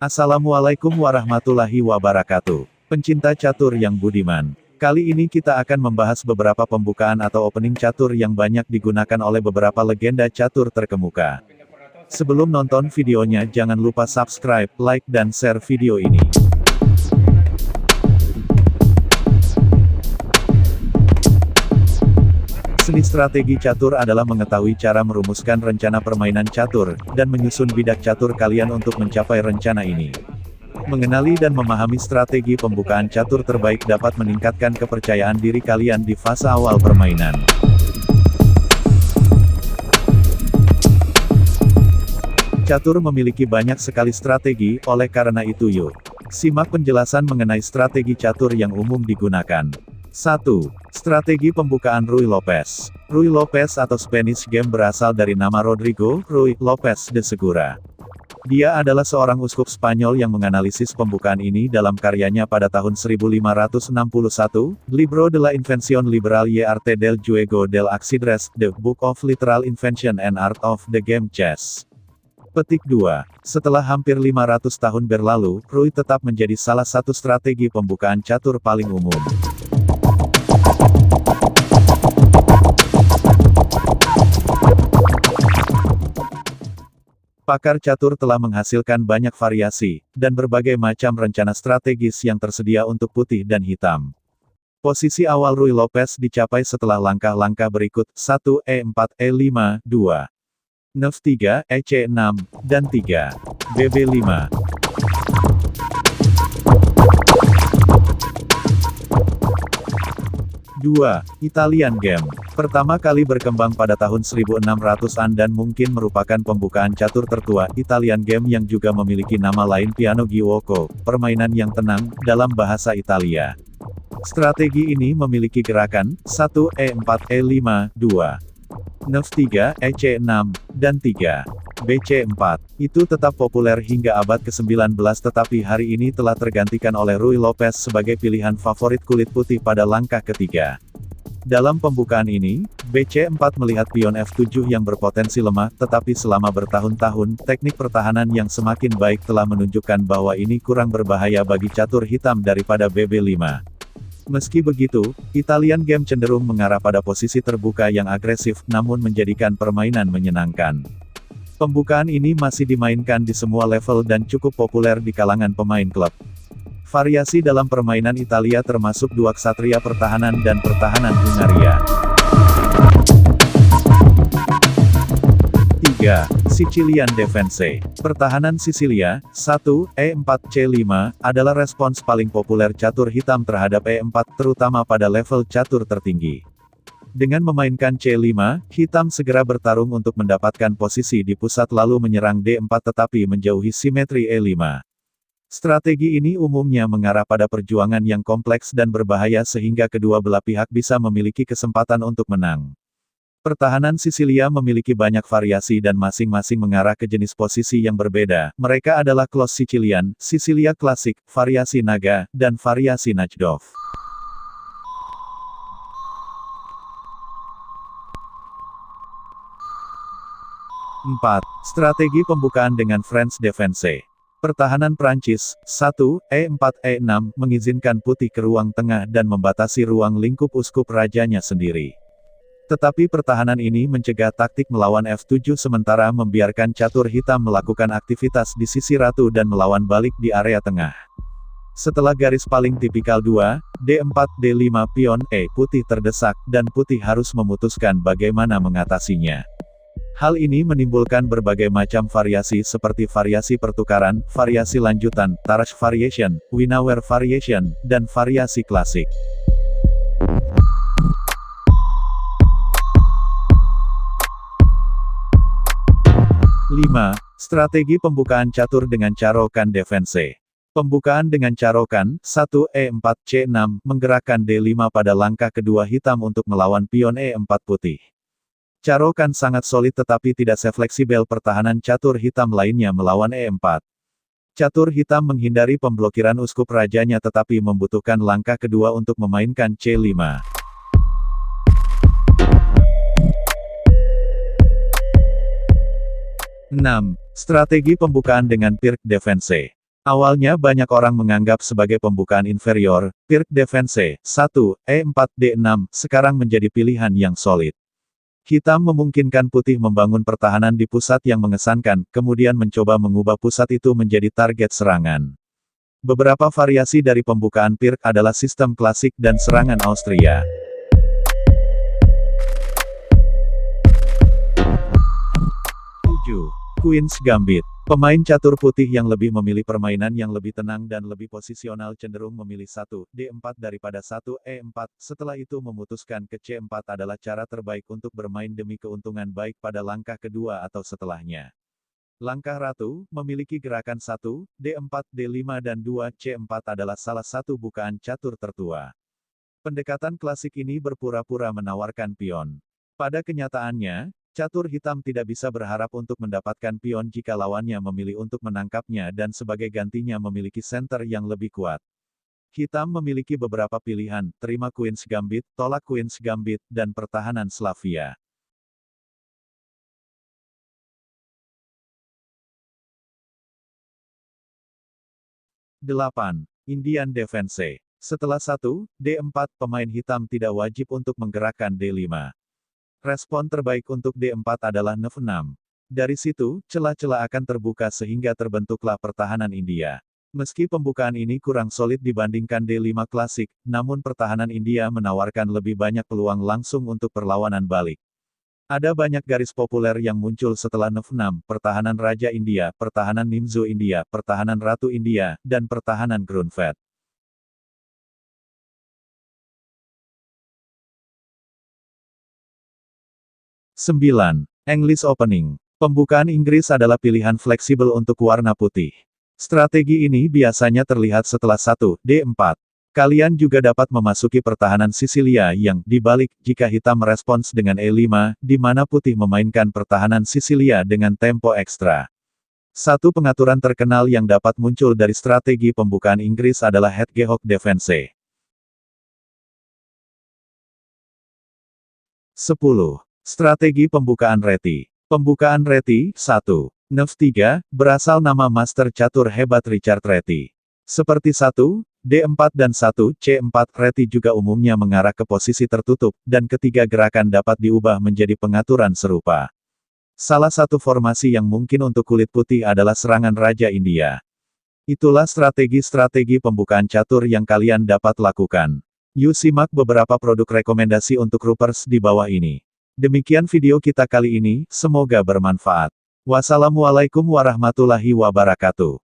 Assalamualaikum warahmatullahi wabarakatuh. Pencinta catur yang budiman. Kali ini kita akan membahas beberapa pembukaan atau opening catur yang banyak digunakan oleh beberapa legenda catur terkemuka. Sebelum nonton videonya jangan lupa subscribe, like dan share video ini. Seni strategi catur adalah mengetahui cara merumuskan rencana permainan catur, dan menyusun bidak catur kalian untuk mencapai rencana ini. Mengenali dan memahami strategi pembukaan catur terbaik dapat meningkatkan kepercayaan diri kalian di fase awal permainan. Catur memiliki banyak sekali strategi, oleh karena itu yuk simak penjelasan mengenai strategi catur yang umum digunakan. 1. Strategi pembukaan Ruy Lopez. Ruy Lopez atau Spanish Game berasal dari nama Rodrigo Ruy Lopez de Segura. Dia adalah seorang uskup Spanyol yang menganalisis pembukaan ini dalam karyanya pada tahun 1561, Libro de la Invención Liberal y Arte del Juego del Ajedrez, The Book of Literal Invention and Art of the Game Chess. Petik 2. Setelah hampir 500 tahun berlalu, Ruy tetap menjadi salah satu strategi pembukaan catur paling umum. Pakar catur telah menghasilkan banyak variasi, dan berbagai macam rencana strategis yang tersedia untuk putih dan hitam. Posisi awal Ruy Lopez dicapai setelah langkah-langkah berikut, 1. E4, E5, 2. Nf3, EC6, dan 3. BB5. 2. Italian Game. Pertama kali berkembang pada tahun 1600-an dan mungkin merupakan pembukaan catur tertua, Italian Game yang juga memiliki nama lain Piano Giuoco, permainan yang tenang, dalam bahasa Italia. Strategi ini memiliki gerakan, 1. E4, E5, 2. Nf3, EC6, dan 3. BC4. Itu tetap populer hingga abad ke-19 tetapi hari ini telah tergantikan oleh Ruy Lopez sebagai pilihan favorit kulit putih pada langkah ketiga. Dalam pembukaan ini, BC4 melihat pion F7 yang berpotensi lemah, tetapi selama bertahun-tahun, teknik pertahanan yang semakin baik telah menunjukkan bahwa ini kurang berbahaya bagi catur hitam daripada BB5. Meski begitu, Italian Game cenderung mengarah pada posisi terbuka yang agresif, namun menjadikan permainan menyenangkan. Pembukaan ini masih dimainkan di semua level dan cukup populer di kalangan pemain klub. Variasi dalam permainan Italia termasuk dua ksatria pertahanan dan pertahanan Hungaria. 3. Sicilian Defense. Pertahanan Sisilia, 1. E4, C5, adalah respons paling populer catur hitam terhadap E4, terutama pada level catur tertinggi. Dengan memainkan C5, hitam segera bertarung untuk mendapatkan posisi di pusat lalu menyerang D4 tetapi menjauhi simetri E5. Strategi ini umumnya mengarah pada perjuangan yang kompleks dan berbahaya sehingga kedua belah pihak bisa memiliki kesempatan untuk menang. Pertahanan Sisilia memiliki banyak variasi dan masing-masing mengarah ke jenis posisi yang berbeda. Mereka adalah Close Sicilian, Sisilia Klasik, variasi Naga, dan variasi Najdov. 4. Strategi pembukaan dengan French Defense. Pertahanan Prancis, 1. E4, E6, mengizinkan putih ke ruang tengah dan membatasi ruang lingkup uskup rajanya sendiri. Tetapi pertahanan ini mencegah taktik melawan F7 sementara membiarkan catur hitam melakukan aktivitas di sisi ratu dan melawan balik di area tengah. Setelah garis paling tipikal 2, D4, D5 pion E putih terdesak, dan putih harus memutuskan bagaimana mengatasinya. Hal ini menimbulkan berbagai macam variasi seperti variasi pertukaran, variasi lanjutan, Tarrasch variation, Winawer variation, dan variasi klasik. 5. Strategi pembukaan catur dengan Caro-Kann Defense. Pembukaan dengan Caro-Kann, 1. E4, C6, menggerakkan D5 pada langkah kedua hitam untuk melawan pion E4 putih. Caro-Kann sangat solid tetapi tidak sefleksibel pertahanan catur hitam lainnya melawan E4. Catur hitam menghindari pemblokiran uskup rajanya tetapi membutuhkan langkah kedua untuk memainkan C5. 6. Strategi pembukaan dengan Pirc Defense. Awalnya banyak orang menganggap sebagai pembukaan inferior, Pirc Defense 1, E4, D6, sekarang menjadi pilihan yang solid. Hitam memungkinkan putih membangun pertahanan di pusat yang mengesankan, kemudian mencoba mengubah pusat itu menjadi target serangan. Beberapa variasi dari pembukaan Pirc adalah sistem klasik dan serangan Austria. 7. Queen's Gambit. Pemain catur putih yang lebih memilih permainan yang lebih tenang dan lebih posisional cenderung memilih 1, D4 daripada 1, E4, setelah itu memutuskan ke C4 adalah cara terbaik untuk bermain demi keuntungan baik pada langkah kedua atau setelahnya. Langkah ratu, memiliki gerakan 1, D4, D5 dan 2, C4 adalah salah satu bukaan catur tertua. Pendekatan klasik ini berpura-pura menawarkan pion. Pada kenyataannya, catur hitam tidak bisa berharap untuk mendapatkan pion jika lawannya memilih untuk menangkapnya dan sebagai gantinya memiliki center yang lebih kuat. Hitam memiliki beberapa pilihan, terima Queen's Gambit, tolak Queen's Gambit, dan pertahanan Slavia. 8. Indian Defense. Setelah 1, D4, pemain hitam tidak wajib untuk menggerakkan D5. Respon terbaik untuk D4 adalah F6. Dari situ, celah-celah akan terbuka sehingga terbentuklah pertahanan India. Meski pembukaan ini kurang solid dibandingkan D5 klasik, namun pertahanan India menawarkan lebih banyak peluang langsung untuk perlawanan balik. Ada banyak garis populer yang muncul setelah F6, pertahanan Raja India, pertahanan Nimzo India, pertahanan Ratu India, dan pertahanan Grunfeld. 9. English Opening. Pembukaan Inggris adalah pilihan fleksibel untuk warna putih. Strategi ini biasanya terlihat setelah 1, D4. Kalian juga dapat memasuki pertahanan Sisilia yang dibalik jika hitam merespons dengan E5, di mana putih memainkan pertahanan Sisilia dengan tempo ekstra. Satu pengaturan terkenal yang dapat muncul dari strategi pembukaan Inggris adalah Hedgehog Defense. 10. Strategi pembukaan reti. Pembukaan reti, 1. F3, berasal nama master catur hebat Richard Reti. Seperti 1, D4 dan 1, C4, reti juga umumnya mengarah ke posisi tertutup, dan ketiga gerakan dapat diubah menjadi pengaturan serupa. Salah satu formasi yang mungkin untuk kulit putih adalah serangan Raja India. Itulah strategi-strategi pembukaan catur yang kalian dapat lakukan. Yuk simak beberapa produk rekomendasi untuk Roopers di bawah ini. Demikian video kita kali ini, semoga bermanfaat. Wassalamualaikum warahmatullahi wabarakatuh.